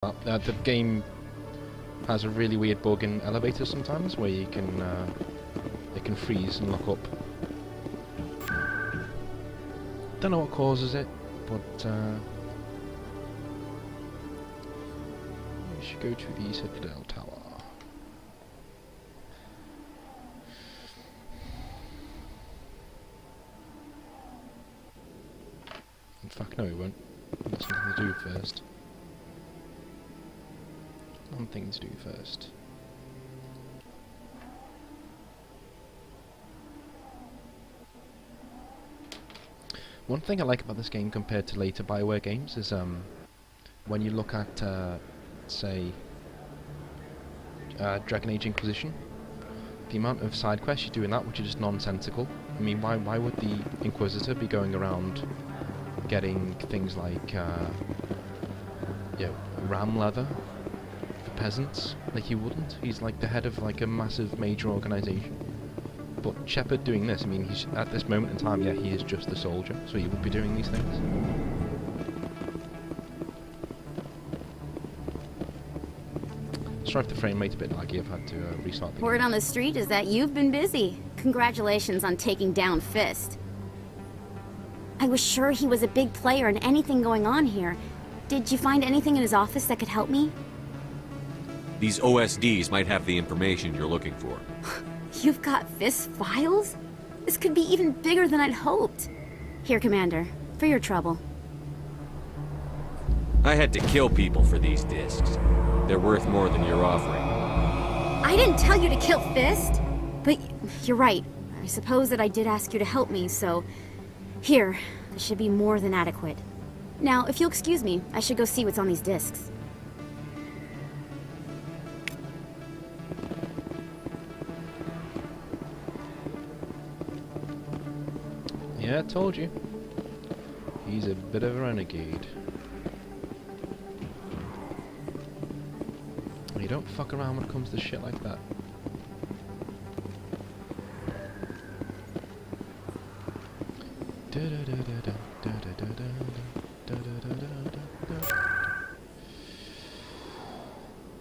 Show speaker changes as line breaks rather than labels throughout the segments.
The game has a really weird bug in elevators sometimes, where you can it can freeze and lock up. Don't know what causes it, but we should go to the Citadel Tower. In fact, no, we won't. We've got something to do first. One thing to do first. One thing I like about this game compared to later BioWare games is when you look at, say, Dragon Age Inquisition, the amount of side quests you do in that which are just nonsensical. I mean, why would the Inquisitor be going around getting things like, ram leather for peasants? Like, he wouldn't. He's like the head of like a massive major organisation. But Shepard doing this, I mean, he's at this moment in time, yeah, he is just a soldier, so he would be doing these things. Sorry if the frame rate's a bit laggy, I've had to restart the game.
Word on the street is that you've been busy. Congratulations on taking down Fist. I was sure he was a big player in anything going on here. Did you find anything in his office that could help me?
These OSDs might have the information you're looking for.
You've got Fist's files? This could be even bigger than I'd hoped. Here, Commander, for your trouble.
I had to kill people for these discs. They're worth more than you're offering.
I didn't tell you to kill Fist! But you're right. I suppose that I did ask you to help me, so... Here, this should be more than adequate. Now, if you'll excuse me, I should go see what's on these discs.
Yeah, I told you. He's a bit of a renegade. You don't fuck around when it comes to shit like that.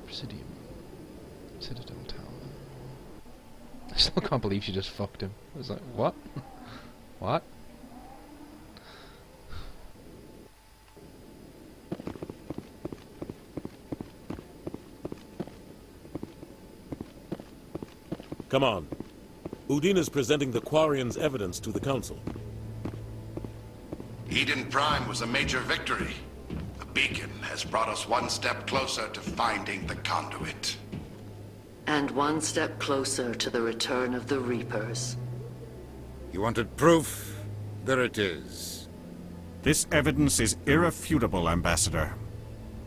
Presidium. Citadel Tower. I still can't believe she just fucked him. I was like, what? What?
Come on. Udine is presenting the Quarians' evidence to the Council.
Eden Prime was a major victory. The beacon has brought us one step closer to finding the conduit.
And one step closer to the return of the Reapers.
You wanted proof? There it is.
This evidence is irrefutable, Ambassador.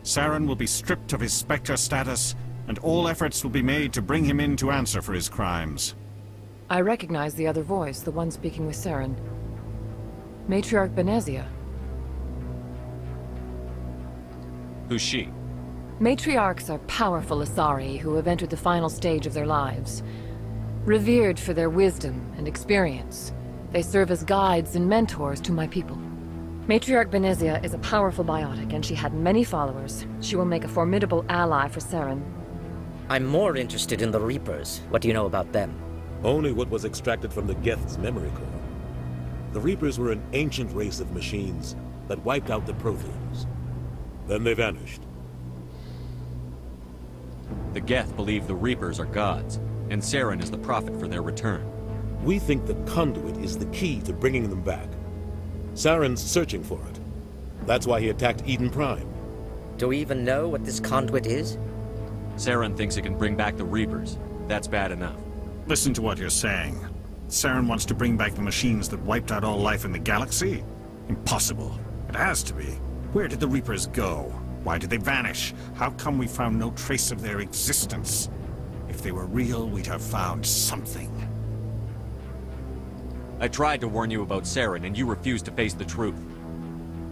Saren will be stripped of his Spectre status, and all efforts will be made to bring him in to answer for his crimes.
I recognize the other voice, the one speaking with Saren. Matriarch Benezia.
Who's she?
Matriarchs are powerful Asari who have entered the final stage of their lives. Revered for their wisdom and experience, they serve as guides and mentors to my people. Matriarch Benezia is a powerful biotic, and she had many followers. She will make a formidable ally for Saren.
I'm more interested in the Reapers. What do you know about them?
Only what was extracted from the Geth's memory core. The Reapers were an ancient race of machines that wiped out the Protheans. Then they vanished.
The Geth believe the Reapers are gods, and Saren is the prophet for their return.
We think the conduit is the key to bringing them back. Saren's searching for it. That's why he attacked Eden Prime.
Do we even know what this conduit is?
Saren thinks it can bring back the Reapers. That's bad enough.
Listen to what you're saying. Saren wants to bring back the machines that wiped out all life in the galaxy? Impossible. It has to be. Where did the Reapers go? Why did they vanish? How come we found no trace of their existence? If they were real, we'd have found something.
I tried to warn you about Saren, and you refused to face the truth.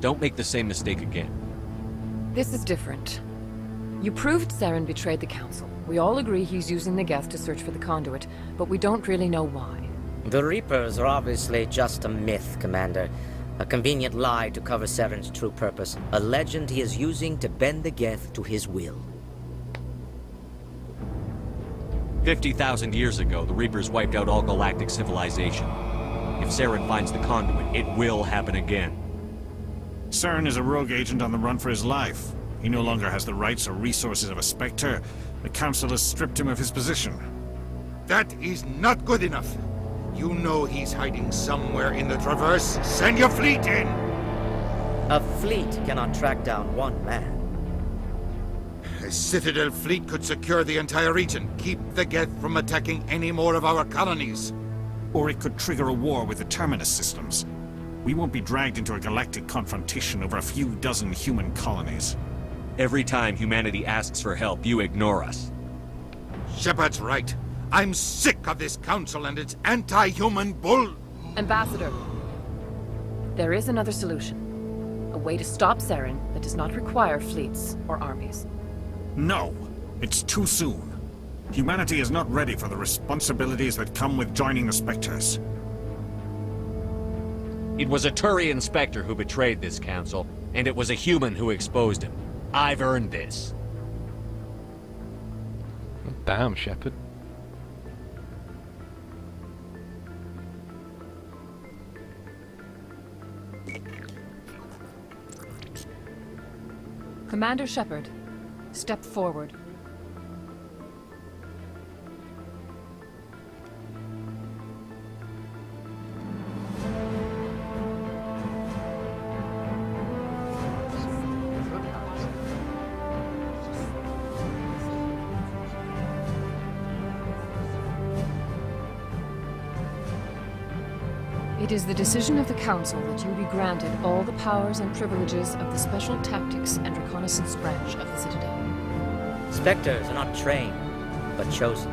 Don't make the same mistake again.
This is different. You proved Saren betrayed the Council. We all agree he's using the Geth to search for the conduit, but we don't really know why.
The Reapers are obviously just a myth, Commander. A convenient lie to cover Saren's true purpose. A legend he is using to bend the Geth to his will.
50,000 years ago, the Reapers wiped out all galactic civilization. If Saren finds the conduit, it will happen again.
Saren is a rogue agent on the run for his life. He no longer has the rights or resources of a Spectre. The Council has stripped him of his position.
That is not good enough. You know he's hiding somewhere in the Traverse. Send your fleet in!
A fleet cannot track down one man.
A Citadel fleet could secure the entire region, keep the Geth from attacking any more of our colonies.
Or it could trigger a war with the Terminus systems. We won't be dragged into a galactic confrontation over a few dozen human colonies.
Every time humanity asks for help, you ignore us.
Shepard's right. I'm sick of this council and its anti-human bull...
Ambassador, there is another solution. A way to stop Saren that does not require fleets or armies.
No! It's too soon. Humanity is not ready for the responsibilities that come with joining the Spectres.
It was a Turian Spectre who betrayed this council, and it was a human who exposed him. I've earned this.
Damn, Shepard.
Commander Shepard, step forward. It is the decision of the Council that you be granted all the powers and privileges of the Special Tactics and Reconnaissance branch of the Citadel.
Spectres are not trained, but chosen.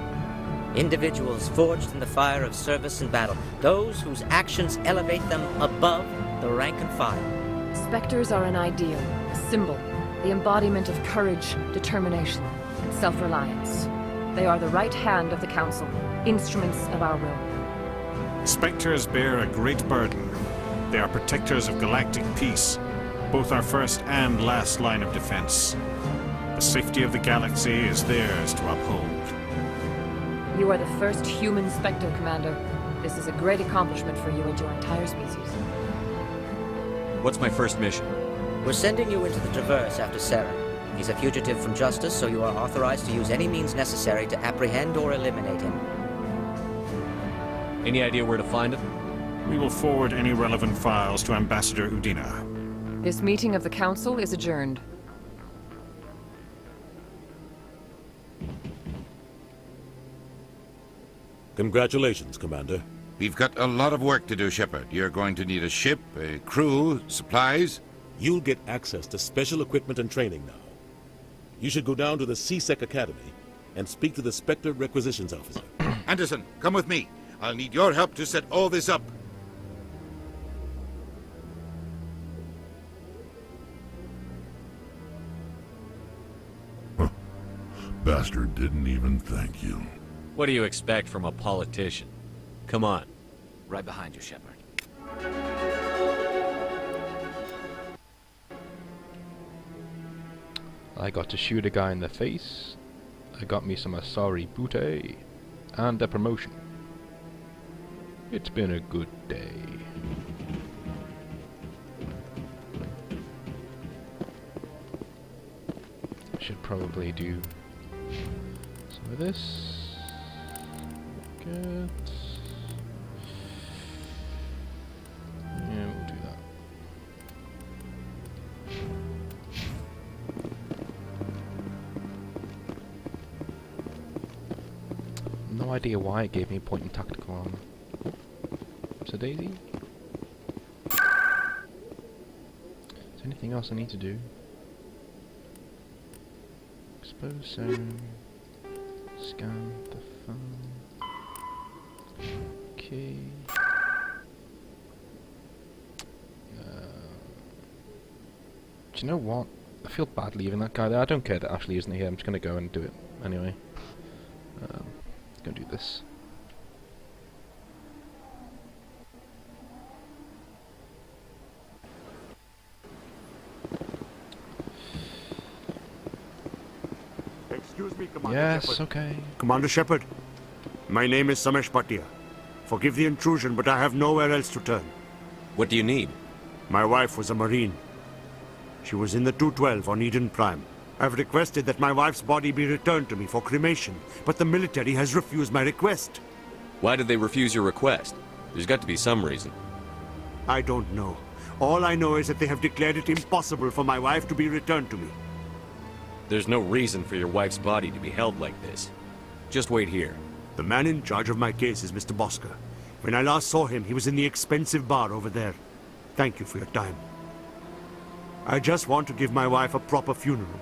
Individuals forged in the fire of service and battle. Those whose actions elevate them above the rank and file.
Spectres are an ideal, a symbol, the embodiment of courage, determination, and self-reliance. They are the right hand of the Council, instruments of our will.
Spectres bear a great burden. They are protectors of galactic peace, both our first and last line of defense. The safety of the galaxy is theirs to uphold.
You are the first human Spectre, Commander. This is a great accomplishment for you and your entire species.
What's my first mission?
We're sending you into the Traverse after Saren. He's a fugitive from justice, so you are authorized to use any means necessary to apprehend or eliminate him.
Any idea where to find him?
We will forward any relevant files to Ambassador Udina.
This meeting of the Council is adjourned.
Congratulations, Commander.
We've got a lot of work to do, Shepard. You're going to need a ship, a crew, supplies.
You'll get access to special equipment and training now. You should go down to the C-Sec Academy and speak to the Spectre Requisitions Officer.
Anderson, come with me. I'll need your help to set all this up.
Bastard didn't even thank you.
What do you expect from a politician? Come on.
Right behind you, Shepard.
I got to shoot a guy in the face. I got me some Asari Booty. And a promotion. It's been a good day. I should probably do some of this. Good. Yeah, we'll do that. No idea why it gave me point in tactical armor. So Daisy? Is there anything else I need to do? Expose Saren. Scan the phone. Okay. Do you know what? I feel bad leaving that guy there. I don't care that Ashley isn't here. I'm just gonna go and do it anyway. Gonna do this.
Excuse me, Commander
Yes,
Shepard.
okay.
Commander Shepard, my name is Samesh Bhatia. Forgive the intrusion, but I have nowhere else to turn.
What do you need?
My wife was a Marine. She was in the 212 on Eden Prime. I've requested that my wife's body be returned to me for cremation, but the military has refused my request.
Why did they refuse your request? There's got to be some reason.
I don't know. All I know is that they have declared it impossible for my wife to be returned to me.
There's no reason for your wife's body to be held like this. Just wait here.
The man in charge of my case is Mr. Bosker. When I last saw him, he was in the expensive bar over there. Thank you for your time. I just want to give my wife a proper funeral,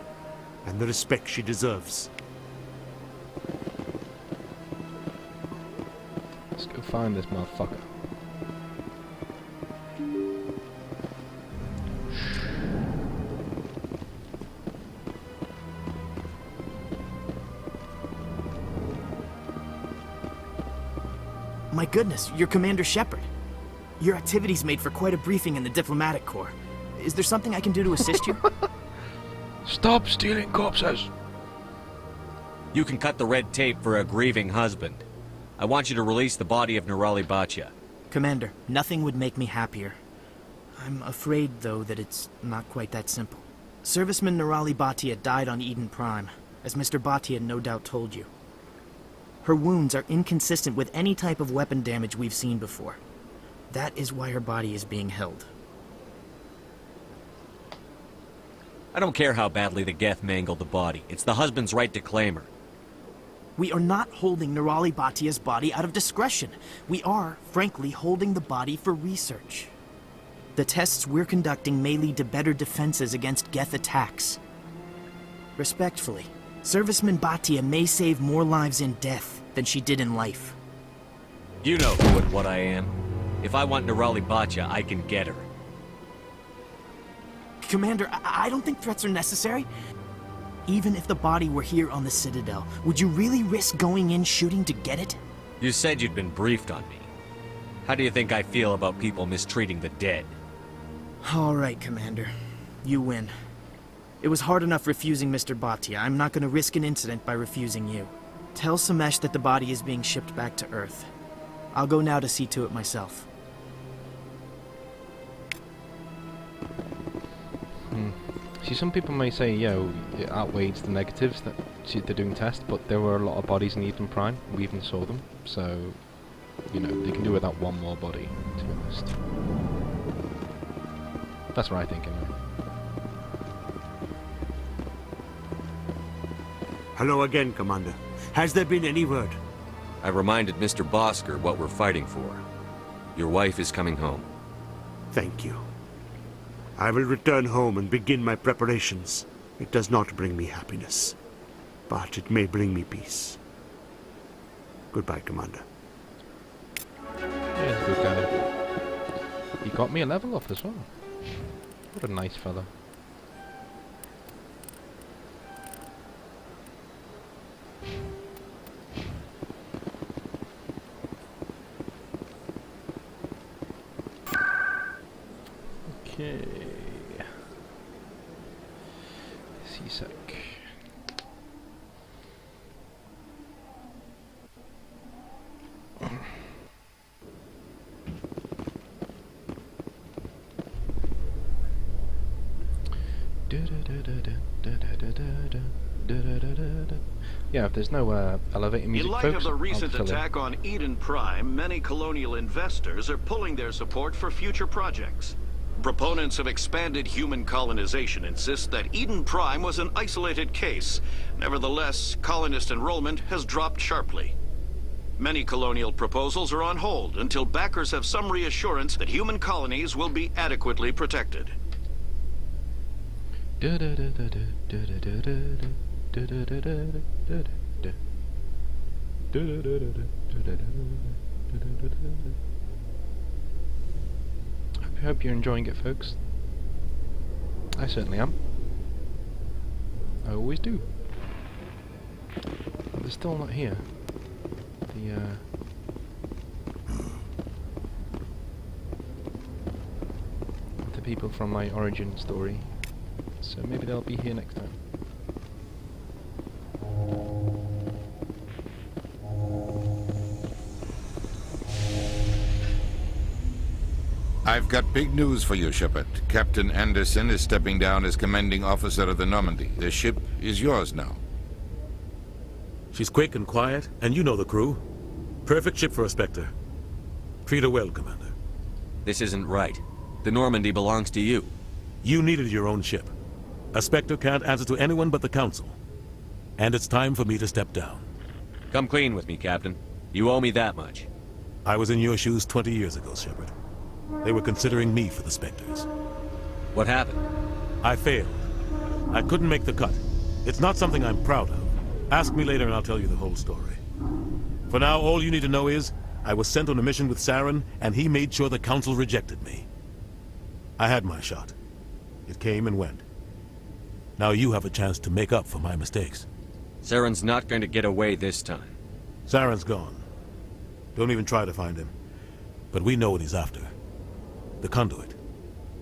and the respect she deserves.
Let's go find this motherfucker.
My goodness, you're Commander Shepard. Your activities made for quite a briefing in the Diplomatic Corps. Is there something I can do to assist you?
Stop stealing corpses!
You can cut the red tape for a grieving husband. I want you to release the body of Nirali Bhatia.
Commander, nothing would make me happier. I'm afraid, though, that it's not quite that simple. Serviceman Nirali Bhatia died on Eden Prime, as Mr. Bhatia no doubt told you. Her wounds are inconsistent with any type of weapon damage we've seen before. That is why her body is being held.
I don't care how badly the Geth mangled the body. It's the husband's right to claim her.
We are not holding Nirali Bhatia's body out of discretion. We are, frankly, holding the body for research. The tests we're conducting may lead to better defenses against Geth attacks. Respectfully, Serviceman Bhatia may save more lives in death than she did in life.
You know who and what I am. If I want Nirali Bhatia, I can get her.
Commander, I don't think threats are necessary. Even if the body were here on the Citadel, would you really risk going in shooting to get it?
You said you'd been briefed on me. How do you think I feel about people mistreating the dead?
All right, Commander. You win. It was hard enough refusing Mr. Bhatia. I'm not going to risk an incident by refusing you. Tell Samesh that the body is being shipped back to Earth. I'll go now to see to it myself.
See, some people may say, yo, it outweighs the negatives that they're doing tests, but there were a lot of bodies in Eden Prime. We even saw them, so, you know, they can do without one more body, to be honest. That's what I think, anyway.
Hello again, Commander. Has there been any word?
I reminded Mr. Bosker what we're fighting for. Your wife is coming home.
Thank you. I will return home and begin my preparations. It does not bring me happiness, but it may bring me peace. Goodbye, Commander.
Yeah, he's a good guy. He got me a level up as well. What a nice fella. Okay. C-Sec. Yeah, if there's no elevator music,
in light
folks,
of the recent
I'll fill
attack on Eden Prime, many colonial investors are pulling their support for future projects. Proponents of expanded human colonization insist that Eden Prime was an isolated case. Nevertheless, colonist enrollment has dropped sharply. Many colonial proposals are on hold until backers have some reassurance that human colonies will be adequately protected.
I hope you're enjoying it, folks. I certainly am. I always do. But they're still not here. The people from my origin story. So maybe they'll be here next time.
I've got big news for you, Shepard. Captain Anderson is stepping down as commanding officer of the Normandy. The ship is yours now.
She's quick and quiet, and you know the crew. Perfect ship for a Spectre. Treat her well, Commander.
This isn't right. The Normandy belongs to you.
You needed your own ship. A Spectre can't answer to anyone but the Council. And it's time for me to step down.
Come clean with me, Captain. You owe me that much.
I was in your shoes 20 years ago, Shepard. They were considering me for the Spectres.
What happened?
I failed. I couldn't make the cut. It's not something I'm proud of. Ask me later and I'll tell you the whole story. For now, all you need to know is, I was sent on a mission with Saren, and he made sure the Council rejected me. I had my shot. It came and went. Now you have a chance to make up for my mistakes.
Saren's not going to get away this time.
Saren's gone. Don't even try to find him. But we know what he's after. The conduit.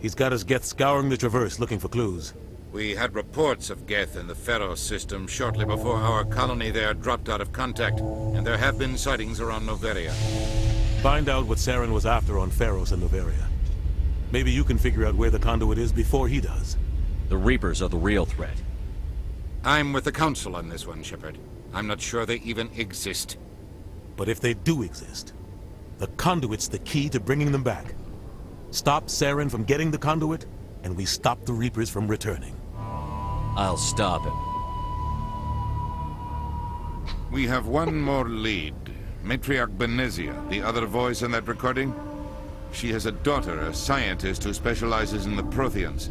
He's got his Geth scouring the Traverse looking for clues.
We had reports of Geth in the Pharos system shortly before our colony there dropped out of contact, and there have been sightings around Noveria.
Find out what Saren was after on Pharos and Noveria. Maybe you can figure out where the conduit is before he does.
The Reapers are the real threat.
I'm with the Council on this one, Shepard. I'm not sure they even exist.
But if they do exist, the conduit's the key to bringing them back. Stop Saren from getting the conduit, and we stop the Reapers from returning.
I'll stop him.
We have one more lead. Matriarch Benezia, the other voice in that recording. She has a daughter, a scientist who specializes in the Protheans.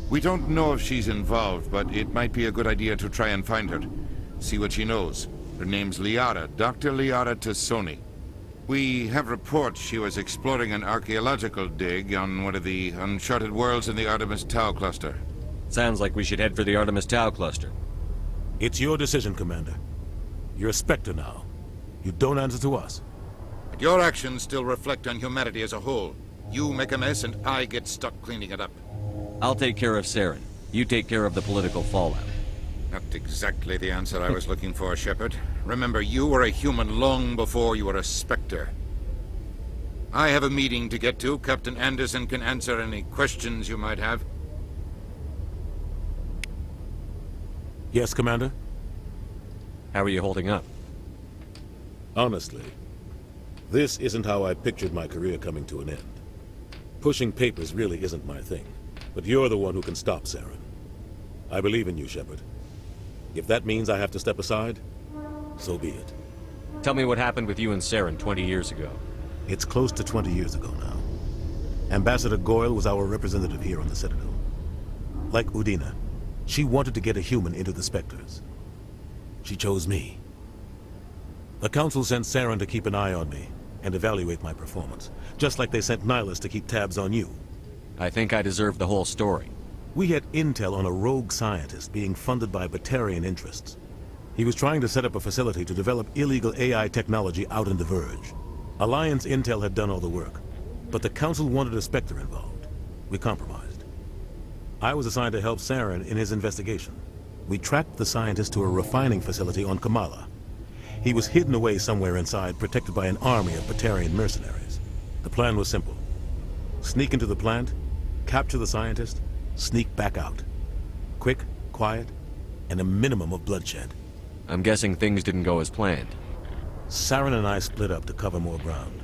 We don't know if she's involved, but it might be a good idea to try and find her. See what she knows. Her name's Liara, Dr. Liara Tassoni. We have reports she was exploring an archaeological dig on one of the uncharted worlds in the Artemis Tau cluster.
Sounds like we should head for the Artemis Tau cluster.
It's your decision, Commander. You're a Spectre now. You don't answer to us.
But your actions still reflect on humanity as a whole. You make a mess and I get stuck cleaning it up.
I'll take care of Saren. You take care of the political fallout.
Not exactly the answer I was looking for, Shepard. Remember, you were a human long before you were a Spectre. I have a meeting to get to. Captain Anderson can answer any questions you might have.
Yes, Commander?
How are you holding up?
Honestly, this isn't how I pictured my career coming to an end. Pushing papers really isn't my thing, but you're the one who can stop Saren. I believe in you, Shepard. If that means I have to step aside, so be it.
Tell me what happened with you and Saren 20 years ago.
It's close to 20 years ago now. Ambassador Goyle was our representative here on the Citadel. Like Udina, she wanted to get a human into the Spectres. She chose me. The Council sent Saren to keep an eye on me and evaluate my performance, just like they sent Nihilus to keep tabs on you.
I think I deserve the whole story.
We had intel on a rogue scientist being funded by Batarian interests. He was trying to set up a facility to develop illegal AI technology out in the Verge. Alliance intel had done all the work, but the Council wanted a Spectre involved. We compromised. I was assigned to help Saren in his investigation. We tracked the scientist to a refining facility on Kamala. He was hidden away somewhere inside, protected by an army of Batarian mercenaries. The plan was simple. Sneak into the plant, capture the scientist, sneak back out. Quick, quiet, and a minimum of bloodshed.
I'm guessing things didn't go as planned.
Saren and I split up to cover more ground.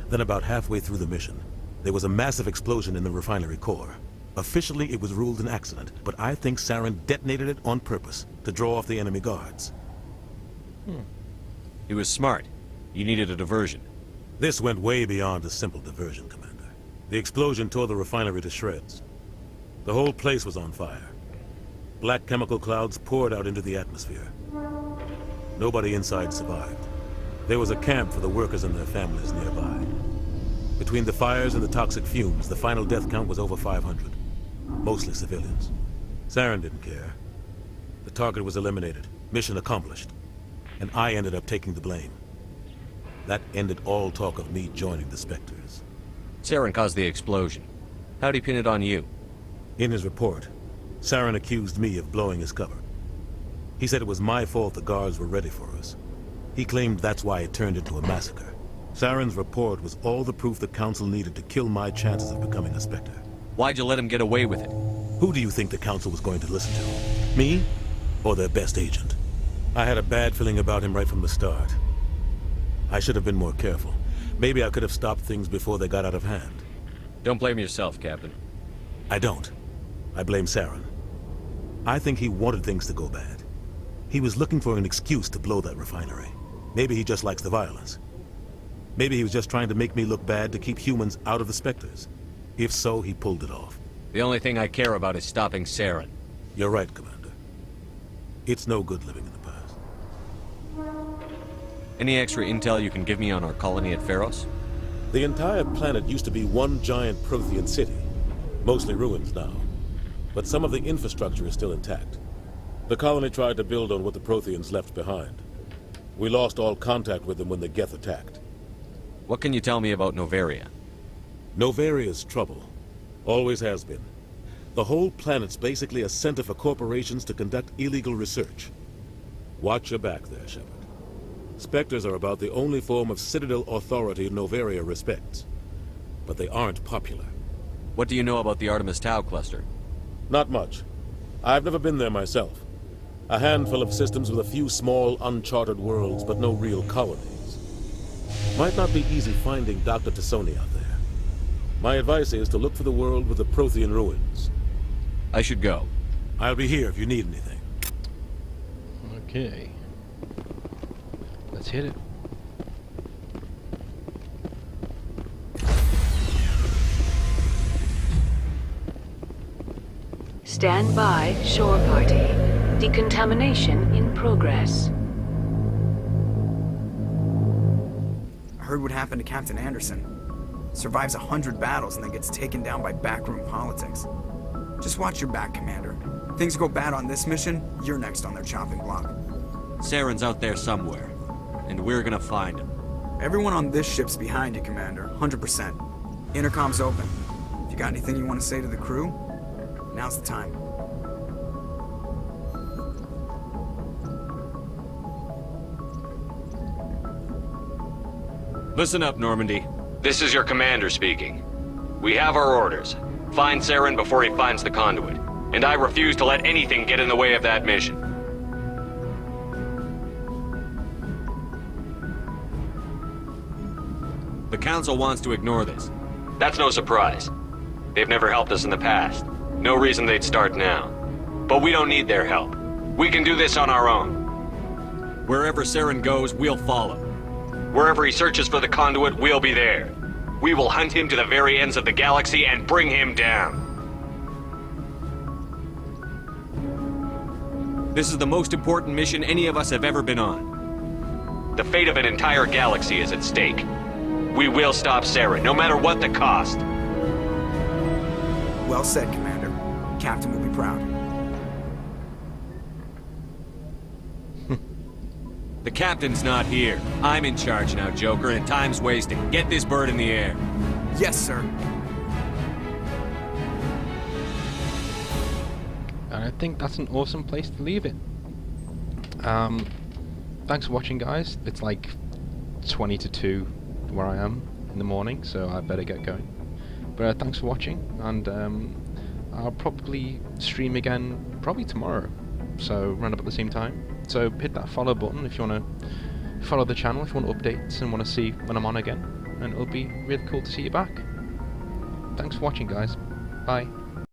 Then about halfway through the mission, there was a massive explosion in the refinery core. Officially, it was ruled an accident, but I think Saren detonated it on purpose to draw off the enemy guards.
He was smart. You needed a diversion.
This went way beyond a simple diversion, Commander. The explosion tore the refinery to shreds. The whole place was on fire. Black chemical clouds poured out into the atmosphere. Nobody inside survived. There was a camp for the workers and their families nearby. Between the fires and the toxic fumes, the final death count was over 500. Mostly civilians. Saren didn't care. The target was eliminated. Mission accomplished. And I ended up taking the blame. That ended all talk of me joining the Spectres.
Saren caused the explosion. How'd he pin it on you?
In his report, Saren accused me of blowing his cover. He said it was my fault the guards were ready for us. He claimed that's why it turned into a massacre. Saren's report was all the proof the Council needed to kill my chances of becoming a Spectre.
Why'd you let him get away with it?
Who do you think the Council was going to listen to? Me? Or their best agent? I had a bad feeling about him right from the start. I should have been more careful. Maybe I could have stopped things before they got out of hand.
Don't blame yourself, Captain.
I don't. I blame Saren. I think he wanted things to go bad. He was looking for an excuse to blow that refinery. Maybe he just likes the violence. Maybe he was just trying to make me look bad to keep humans out of the Spectres. If so, he pulled it off.
The only thing I care about is stopping Saren.
You're right, Commander. It's no good living in the past.
Any extra intel you can give me on our colony at Pharos?
The entire planet used to be one giant Prothean city. Mostly ruins now. But some of the infrastructure is still intact. The colony tried to build on what the Protheans left behind. We lost all contact with them when the Geth attacked.
What can you tell me about Noveria?
Novaria's trouble. Always has been. The whole planet's basically a center for corporations to conduct illegal research. Watch your back there, Shepard. Spectres are about the only form of Citadel authority Noveria respects. But they aren't popular.
What do you know about the Artemis Tau cluster?
Not much. I've never been there myself. A handful of systems with a few small, uncharted worlds, but no real colonies. Might not be easy finding Dr. T'Soni out there. My advice is to look for the world with the Prothean ruins.
I should go.
I'll be here if you need anything.
Okay. Let's hit it.
Stand by, shore party. Decontamination in progress.
I heard what happened to Captain Anderson. Survives 100 battles and then gets taken down by backroom politics. Just watch your back, Commander. Things go bad on this mission, you're next on their chopping block.
Saren's out there somewhere, and we're gonna find him.
Everyone on this ship's behind you, Commander. 100%. Intercom's open. If you got anything you want to say to the crew, now's the time.
Listen up, Normandy.
This is your commander speaking. We have our orders. Find Saren before he finds the conduit. And I refuse to let anything get in the way of that mission.
The Council wants to ignore this.
That's no surprise. They've never helped us in the past. No reason they'd start now. But we don't need their help. We can do this on our own.
Wherever Saren goes, we'll follow.
Wherever he searches for the conduit, we'll be there. We will hunt him to the very ends of the galaxy and bring him down.
This is the most important mission any of us have ever been on.
The fate of an entire galaxy is at stake. We will stop Saren, no matter what the cost.
Well said, Commander. Captain will be proud.
The captain's not here. I'm in charge now, Joker, and time's wasting. Get this bird in the air.
Yes, sir.
And I think that's an awesome place to leave it. Thanks for watching, guys. It's like 20 to 2 where I am in the morning, so I better get going. But thanks for watching, and I'll probably stream again probably tomorrow, so around about the same time. So hit that follow button if you want to follow the channel, if you want updates and want to see when I'm on again, and it'll be really cool to see you back. Thanks for watching, guys. Bye.